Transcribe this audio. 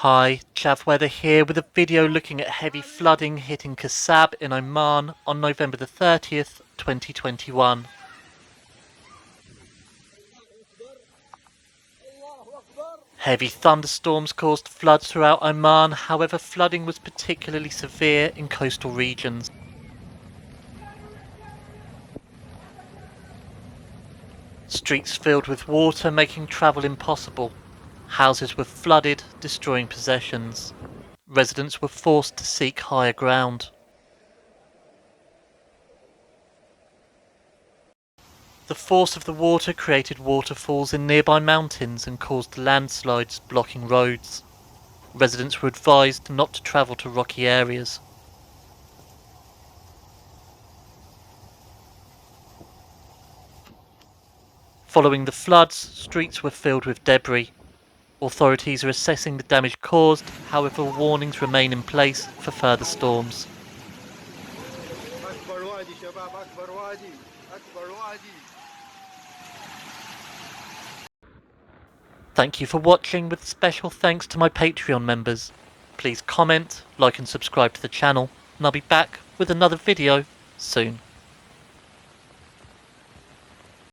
Hi, Chav Weather here with a video looking at heavy flooding hitting Khasab in Oman on November the 30th, 2021. Heavy thunderstorms caused floods throughout Oman, however flooding was particularly severe in coastal regions. Streets filled with water making travel impossible. Houses were flooded, destroying possessions. Residents were forced to seek higher ground. The force of the water created waterfalls in nearby mountains and caused landslides blocking roads. Residents were advised not to travel to rocky areas. Following the floods, streets were filled with debris. Authorities are assessing the damage caused, however warnings remain in place for further storms. Thank you for watching, with special thanks to my Patreon members. Please comment, like and subscribe to the channel, and I'll be back with another video soon.